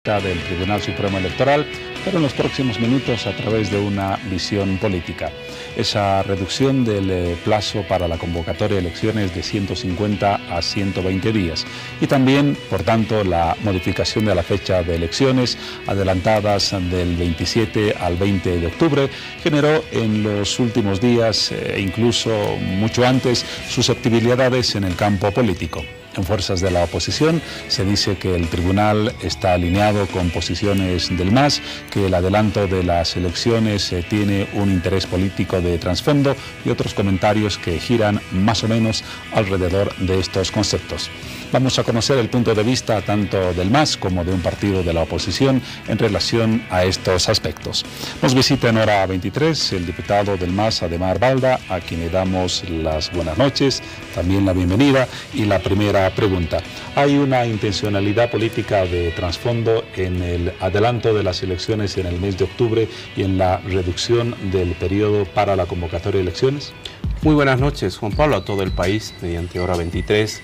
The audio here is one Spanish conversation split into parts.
vista del Tribunal Supremo Electoral, pero en los próximos minutos a través de una visión política. Esa reducción del plazo para la convocatoria de elecciones de 150 a 120 días y también, por tanto, la modificación de la fecha de elecciones adelantadas del 27 al 20 de octubre generó en los últimos días e incluso mucho antes susceptibilidades en el campo político. En fuerzas de la oposición se dice que el tribunal está alineado con posiciones del MAS, que el adelanto de las elecciones tiene un interés político de trasfondo y otros comentarios que giran más o menos alrededor de estos conceptos. Vamos a conocer el punto de vista tanto del MAS como de un partido de la oposición en relación a estos aspectos. Nos visita en hora 23 el diputado del MAS, Ademar Balda, a quien le damos las buenas noches, también la bienvenida y la primera pregunta. ¿Hay una intencionalidad política de trasfondo en el adelanto de las elecciones en el mes de octubre y en la reducción del periodo para la convocatoria de elecciones? Muy buenas noches, Juan Pablo, a todo el país, mediante hora 23.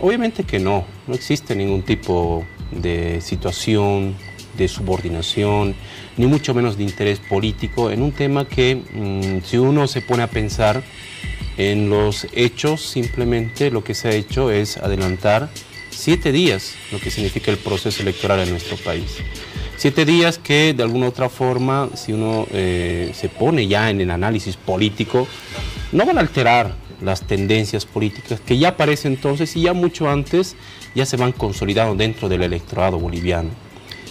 Obviamente que no existe ningún tipo de situación de subordinación, ni mucho menos de interés político en un tema que, si uno se pone a pensar en los hechos, simplemente lo que se ha hecho es adelantar 7 días, lo que significa el proceso electoral en nuestro país. 7 días que de alguna otra forma, si uno se pone ya en el análisis político, no van a alterar las tendencias políticas que ya aparecen entonces y ya mucho antes ya se van consolidando dentro del electorado boliviano.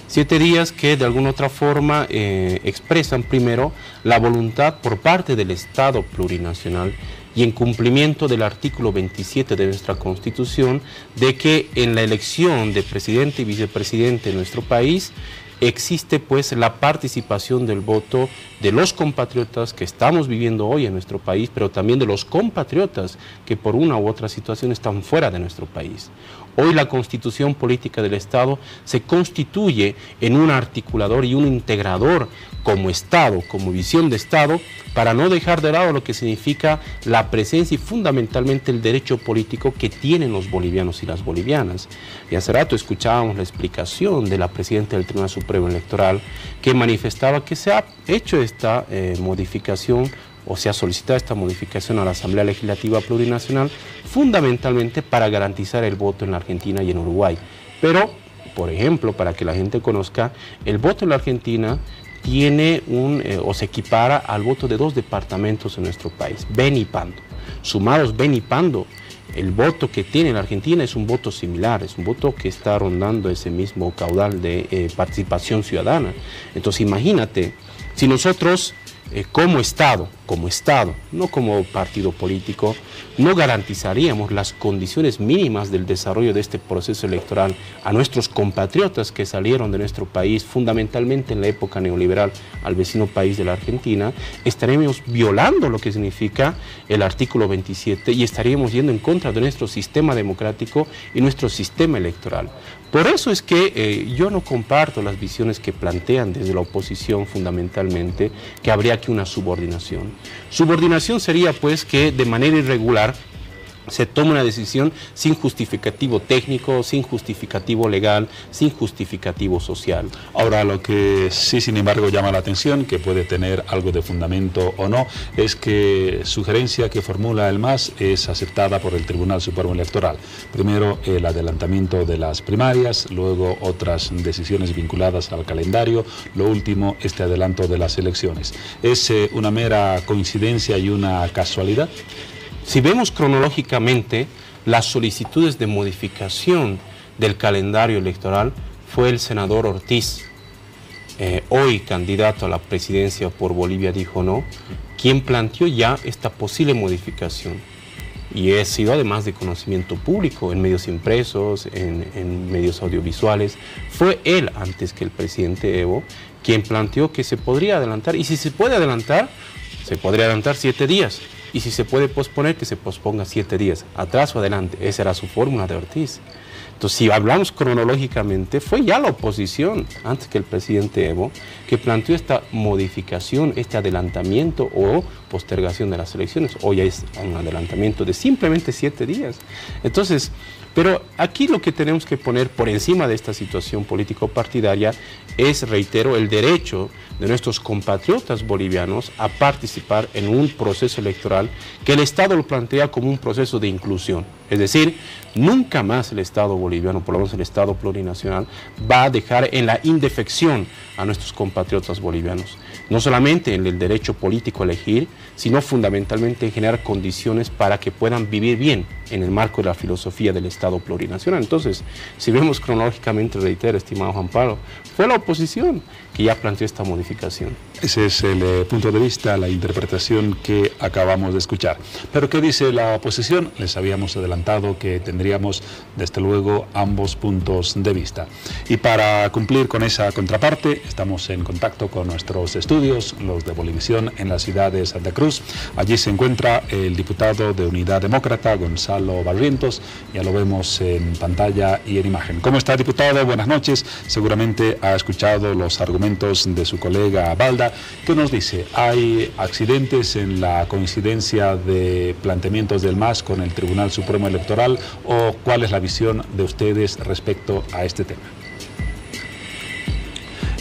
7 días que de alguna otra forma expresan primero la voluntad por parte del Estado plurinacional y en cumplimiento del artículo 27 de nuestra Constitución de que en la elección de presidente y vicepresidente de nuestro país existe pues la participación del voto de los compatriotas que estamos viviendo hoy en nuestro país, pero también de los compatriotas que por una u otra situación están fuera de nuestro país. Hoy la Constitución Política del Estado se constituye en un articulador y un integrador como Estado, como visión de Estado, para no dejar de lado lo que significa la presencia y fundamentalmente el derecho político que tienen los bolivianos y las bolivianas. Y hace rato escuchábamos la explicación de la presidenta del Tribunal Supremo Electoral que manifestaba que se ha hecho esta modificación o se ha solicitado esta modificación a la Asamblea Legislativa Plurinacional fundamentalmente para garantizar el voto en la Argentina y en Uruguay. Pero, por ejemplo, para que la gente conozca, el voto en la Argentina tiene o se equipara al voto de 2 departamentos en nuestro país, Beni y Pando. Sumados Beni y Pando, el voto que tiene la Argentina es un voto similar, es un voto que está rondando ese mismo caudal de participación ciudadana. Entonces imagínate, si nosotros como Estado, no como partido político, no garantizaríamos las condiciones mínimas del desarrollo de este proceso electoral a nuestros compatriotas que salieron de nuestro país, fundamentalmente en la época neoliberal, al vecino país de la Argentina, estaríamos violando lo que significa el artículo 27 y estaríamos yendo en contra de nuestro sistema democrático y nuestro sistema electoral. Por eso es que yo no comparto las visiones que plantean desde la oposición fundamentalmente que habría que una subordinación. Subordinación sería pues que de manera irregular se toma una decisión sin justificativo técnico, sin justificativo legal, sin justificativo social. Ahora, lo que sí, sin embargo, llama la atención, que puede tener algo de fundamento o no, es que sugerencia que formula el MAS es aceptada por el Tribunal Supremo Electoral. Primero, el adelantamiento de las primarias, luego otras decisiones vinculadas al calendario, lo último, este adelanto de las elecciones. ¿Es una mera coincidencia y una casualidad? Si vemos cronológicamente, las solicitudes de modificación del calendario electoral fue el senador Ortiz, hoy candidato a la presidencia por Bolivia dijo no, quien planteó ya esta posible modificación. Y ha sido además de conocimiento público en medios impresos, en medios audiovisuales. Fue él, antes que el presidente Evo, quien planteó que se podría adelantar, y si se puede adelantar, se podría adelantar 7 días. Y si se puede posponer, que se posponga 7 días, atrás o adelante. Esa era su fórmula de Ortiz. Entonces, si hablamos cronológicamente, fue ya la oposición, antes que el presidente Evo, que planteó esta modificación, este adelantamiento o postergación de las elecciones. Hoy es un adelantamiento de simplemente 7 días. Entonces, Pero aquí lo que tenemos que poner por encima de esta situación político-partidaria es, reitero, el derecho de nuestros compatriotas bolivianos a participar en un proceso electoral que el Estado lo plantea como un proceso de inclusión. Es decir, nunca más el Estado boliviano, por lo menos el Estado plurinacional, va a dejar en la indefección a nuestros compatriotas bolivianos. No solamente en el derecho político a elegir, sino fundamentalmente en generar condiciones para que puedan vivir bien en el marco de la filosofía del Estado plurinacional. Entonces, si vemos cronológicamente, reitero, estimado Juan Pablo, fue la oposición que ya planteó esta modificación. Ese es el punto de vista, la interpretación que acabamos de escuchar. Pero ¿qué dice la oposición? Les habíamos adelantado que tendríamos, desde luego, ambos puntos de vista. Y para cumplir con esa contraparte, estamos en contacto con nuestros estudios, los de Bolivisión, en la ciudad de Santa Cruz. Allí se encuentra el diputado de Unidad Demócrata, Gonzalo Barrientos. Ya lo vemos en pantalla y en imagen. ¿Cómo está, diputado? Buenas noches. Seguramente ha escuchado los argumentos de su colega Balda. ¿Qué nos dice? ¿Hay accidentes en la coincidencia de planteamientos del MAS con el Tribunal Supremo Electoral o cuál es la visión de ustedes respecto a este tema?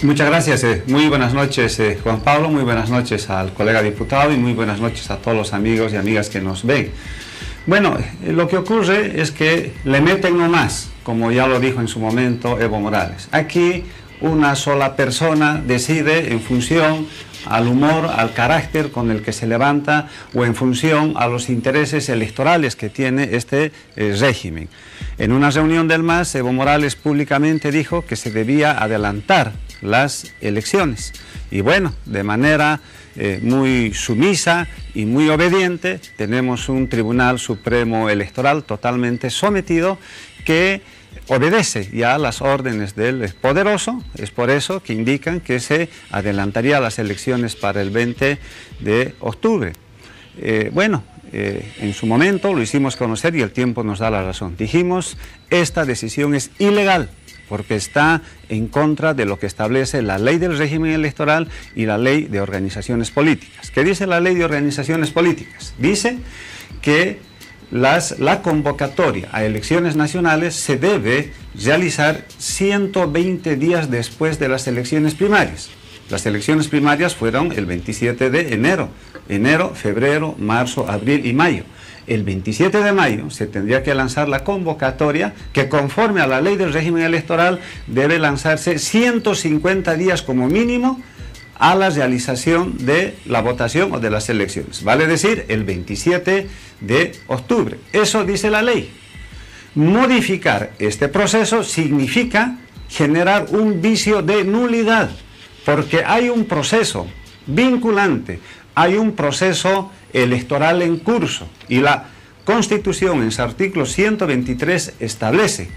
Muchas gracias. Muy buenas noches, Juan Pablo, muy buenas noches al colega diputado y muy buenas noches a todos los amigos y amigas que nos ven. Bueno, lo que ocurre es que le meten nomás, como ya lo dijo en su momento Evo Morales. Aquí una sola persona decide en función al humor, al carácter con el que se levanta o en función a los intereses electorales que tiene este régimen. En una reunión del MAS, Evo Morales públicamente dijo que se debía adelantar las elecciones. Y bueno, de manera muy sumisa y muy obediente, tenemos un Tribunal Supremo Electoral totalmente sometido que obedece ya las órdenes del poderoso. Es por eso que indican que se adelantaría las elecciones para el 20 de octubre. En su momento lo hicimos conocer y el tiempo nos da la razón. Dijimos, esta decisión es ilegal porque está en contra de lo que establece la ley del régimen electoral y la ley de organizaciones políticas. ¿Qué dice la ley de organizaciones políticas? Dice que la convocatoria a elecciones nacionales se debe realizar 120 días después de las elecciones primarias. Las elecciones primarias fueron el 27 de enero. Enero, febrero, marzo, abril y mayo. El 27 de mayo se tendría que lanzar la convocatoria que, conforme a la ley del régimen electoral, debe lanzarse 150 días como mínimo a la realización de la votación o de las elecciones. Vale decir, el 27 de octubre. Eso dice la ley. Modificar este proceso significa generar un vicio de nulidad, porque hay un proceso vinculante, hay un proceso electoral en curso y la Constitución en su artículo 123 establece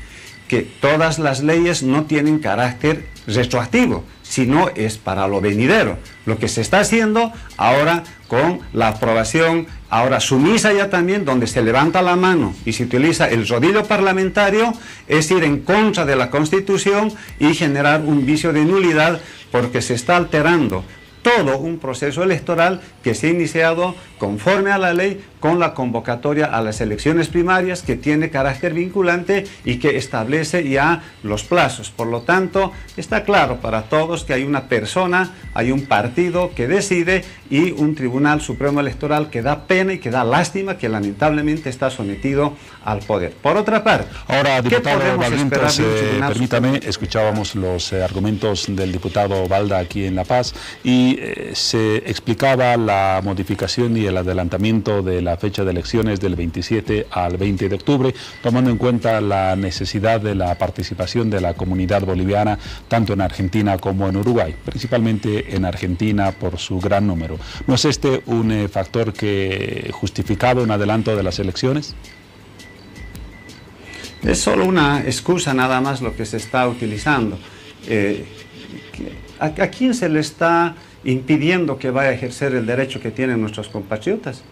que todas las leyes no tienen carácter retroactivo, sino es para lo venidero. Lo que se está haciendo ahora con la aprobación, ahora sumisa ya también, donde se levanta la mano y se utiliza el rodillo parlamentario, es ir en contra de la Constitución y generar un vicio de nulidad, porque se está alterando todo un proceso electoral que se ha iniciado conforme a la ley con la convocatoria a las elecciones primarias, que tiene carácter vinculante y que establece ya los plazos. Por lo tanto, está claro para todos que hay una persona, hay un partido que decide y un Tribunal Supremo Electoral que da pena y que da lástima, que lamentablemente está sometido al poder. Por otra parte, ahora, diputado Barrientos, permítame, escuchábamos los argumentos del diputado Balda aquí en La Paz y se explicaba la modificación y el adelantamiento de la fecha de elecciones del 27 al 20 de octubre, tomando en cuenta la necesidad de la participación de la comunidad boliviana, tanto en Argentina como en Uruguay, principalmente en Argentina por su gran número. ¿No es este un factor que justificaba un adelanto de las elecciones? Es solo una excusa nada más lo que se está utilizando. ¿A quién se le está impidiendo que vaya a ejercer el derecho que tienen nuestros compatriotas?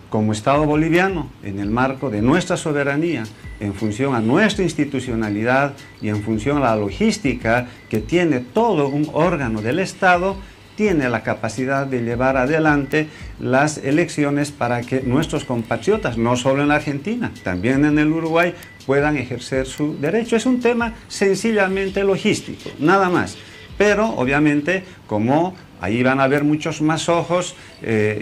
Como Estado boliviano, en el marco de nuestra soberanía, en función a nuestra institucionalidad y en función a la logística que tiene todo un órgano del Estado, tiene la capacidad de llevar adelante las elecciones para que nuestros compatriotas, no solo en la Argentina, también en el Uruguay, puedan ejercer su derecho. Es un tema sencillamente logístico, nada más. Pero obviamente, como ahí van a haber muchos más ojos,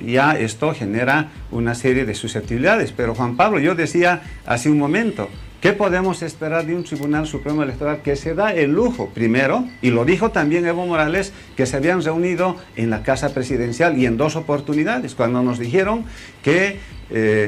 ya esto genera una serie de susceptibilidades. Pero Juan Pablo, yo decía hace un momento, ¿qué podemos esperar de un Tribunal Supremo Electoral que se da el lujo, primero, y lo dijo también Evo Morales, que se habían reunido en la Casa Presidencial y en 2 oportunidades, cuando nos dijeron que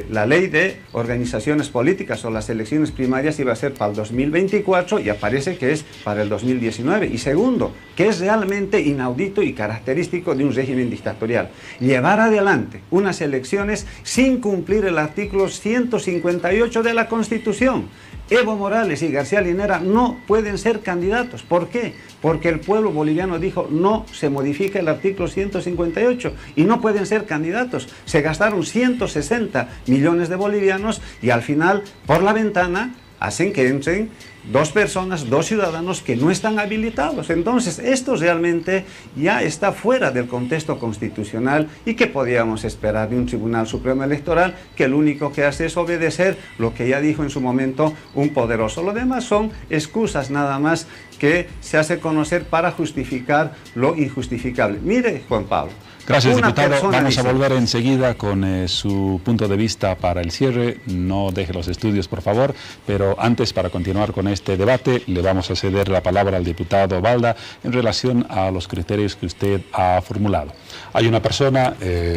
la ley de organizaciones políticas o las elecciones primarias iba a ser para el 2024 y aparece que es para el 2019. Y segundo, que es realmente inaudito y característico de un régimen dictatorial, llevar adelante unas elecciones sin cumplir el artículo 158 de la Constitución. Evo Morales y García Linera no pueden ser candidatos. ¿Por qué? Porque el pueblo boliviano dijo no se modifica el artículo 158 y no pueden ser candidatos. Se gastaron 160 millones de bolivianos y al final, por la ventana, hacen que entren 2 personas, 2 ciudadanos que no están habilitados. Entonces, esto realmente ya está fuera del contexto constitucional. ¿Y qué podíamos esperar de un Tribunal Supremo Electoral que lo único que hace es obedecer lo que ya dijo en su momento un poderoso? Lo demás son excusas nada más que se hace conocer para justificar lo injustificable. Mire, Juan Pablo. Gracias, diputado. Vamos a volver enseguida con su punto de vista para el cierre. No deje los estudios, por favor. Pero antes, para continuar con este debate, le vamos a ceder la palabra al diputado Balda en relación a los criterios que usted ha formulado. Hay una persona,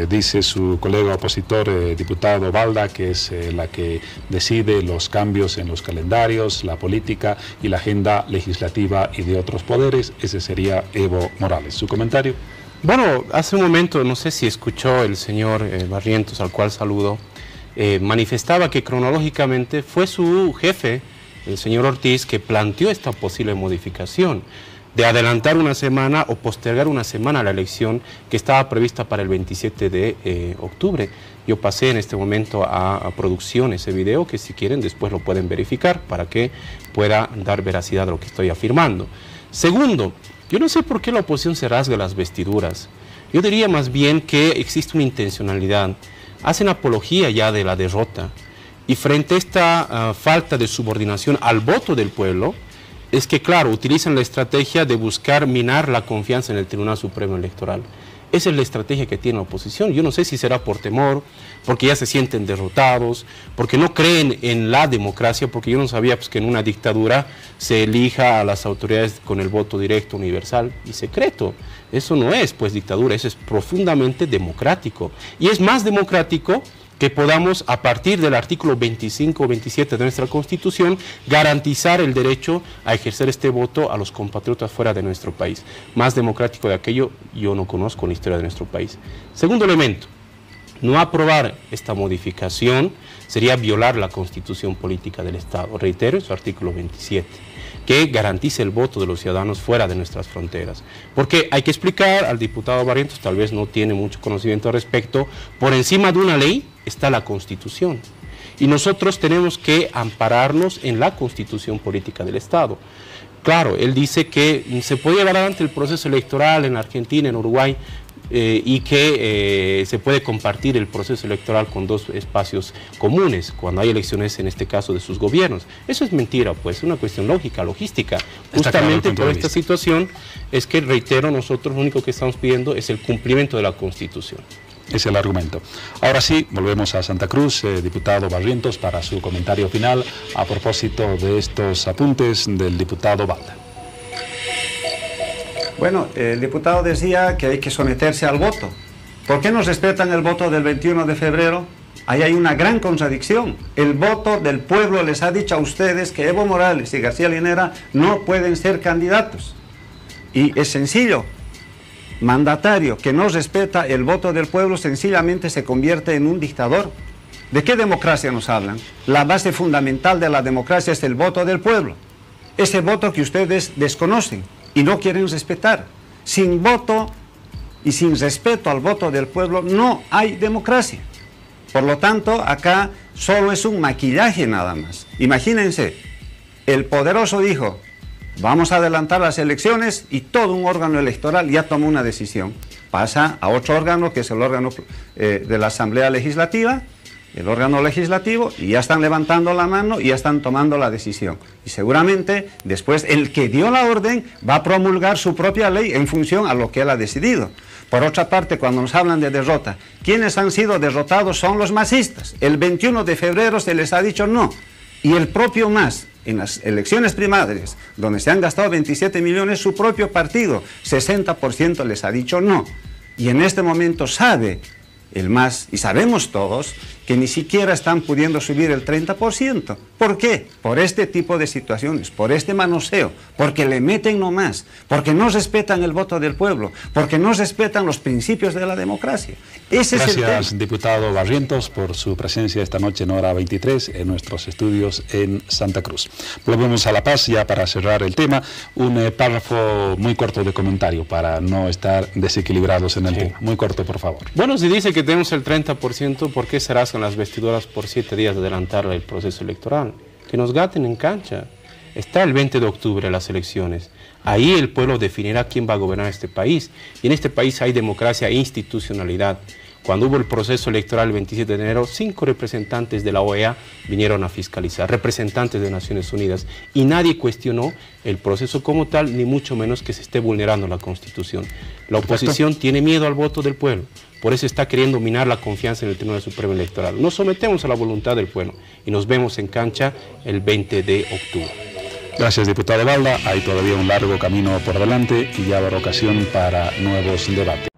dice su colega opositor, diputado Balda, que es la que decide los cambios en los calendarios, la política y la agenda legislativa y de otros poderes. Ese sería Evo Morales. ¿Su comentario? Bueno, hace un momento, no sé si escuchó el señor Barrientos, al cual saludo, manifestaba que cronológicamente fue su jefe, el señor Ortiz, que planteó esta posible modificación de adelantar una semana o postergar una semana la elección que estaba prevista para el 27 de octubre. Yo pasé en este momento a producción ese video, que si quieren después lo pueden verificar para que pueda dar veracidad a lo que estoy afirmando. Segundo, yo no sé por qué la oposición se rasga las vestiduras. Yo diría más bien que existe una intencionalidad. Hacen apología ya de la derrota. Y frente a esta falta de subordinación al voto del pueblo, es que, claro, utilizan la estrategia de buscar minar la confianza en el Tribunal Supremo Electoral. Esa es la estrategia que tiene la oposición. Yo no sé si será por temor, porque ya se sienten derrotados, porque no creen en la democracia, porque yo no sabía pues, que en una dictadura se elija a las autoridades con el voto directo, universal y secreto. Eso no es pues dictadura, eso es profundamente democrático. Y es más democrático que podamos, a partir del artículo 25 o 27 de nuestra Constitución, garantizar el derecho a ejercer este voto a los compatriotas fuera de nuestro país. Más democrático de aquello yo no conozco en la historia de nuestro país. Segundo elemento, no aprobar esta modificación sería violar la Constitución Política del Estado. Reitero, su artículo 27. Que garantice el voto de los ciudadanos fuera de nuestras fronteras. Porque hay que explicar al diputado Barrientos, tal vez no tiene mucho conocimiento al respecto, por encima de una ley está la Constitución. Y nosotros tenemos que ampararnos en la Constitución Política del Estado. Claro, él dice que se puede llevar adelante el proceso electoral en Argentina, en Uruguay, y que se puede compartir el proceso electoral con 2 espacios comunes, cuando hay elecciones, en este caso, de sus gobiernos. Eso es mentira, pues, es una cuestión lógica, logística. Justamente por esta situación es que, reitero, nosotros lo único que estamos pidiendo es el cumplimiento de la Constitución. Es el argumento. Ahora sí, volvemos a Santa Cruz, diputado Barrientos, para su comentario final a propósito de estos apuntes del diputado Balda. Bueno, el diputado decía que hay que someterse al voto. ¿Por qué no respetan el voto del 21 de febrero? Ahí hay una gran contradicción. El voto del pueblo les ha dicho a ustedes que Evo Morales y García Linera no pueden ser candidatos. Y es sencillo. Mandatario que no respeta el voto del pueblo sencillamente se convierte en un dictador. ¿De qué democracia nos hablan? La base fundamental de la democracia es el voto del pueblo. Ese voto que ustedes desconocen y no quieren respetar. Sin voto y sin respeto al voto del pueblo no hay democracia. Por lo tanto, acá solo es un maquillaje nada más. Imagínense, el poderoso dijo, vamos a adelantar las elecciones y todo un órgano electoral ya tomó una decisión. Pasa a otro órgano, que es el órgano de la Asamblea Legislativa, el órgano legislativo, y ya están levantando la mano y ya están tomando la decisión. Y seguramente después el que dio la orden va a promulgar su propia ley en función a lo que él ha decidido. Por otra parte, cuando nos hablan de derrota, ¿quiénes han sido derrotados? Son los masistas. El 21 de febrero se les ha dicho no. Y el propio MAS, en las elecciones primarias, donde se han gastado 27 millones, su propio partido, 60% les ha dicho no. Y en este momento sabe el MAS, y sabemos todos, que ni siquiera están pudiendo subir el 30%. ¿Por qué? Por este tipo de situaciones, por este manoseo, porque le meten nomás, porque no respetan el voto del pueblo, porque no respetan los principios de la democracia. Ese es el tema. Gracias, diputado Barrientos, por su presencia esta noche en Hora 23 en nuestros estudios en Santa Cruz. Volvemos a La Paz ya para cerrar el tema. Un párrafo muy corto de comentario para no estar desequilibrados en el tema. Muy corto, por favor. Bueno, si dice que tenemos el 30%, ¿por qué se rasgan las vestiduras por 7 días de adelantar el proceso electoral? Que nos gaten en cancha. Está el 20 de octubre las elecciones. Ahí el pueblo definirá quién va a gobernar este país. Y en este país hay democracia e institucionalidad. Cuando hubo el proceso electoral el 27 de enero, 5 representantes de la OEA vinieron a fiscalizar, representantes de Naciones Unidas, y nadie cuestionó el proceso como tal, ni mucho menos que se esté vulnerando la Constitución. La oposición tiene miedo al voto del pueblo, por eso está queriendo minar la confianza en el Tribunal Supremo Electoral. Nos sometemos a la voluntad del pueblo y nos vemos en cancha el 20 de octubre. Gracias, diputado Balda. Hay todavía un largo camino por delante y ya habrá ocasión para nuevos debates.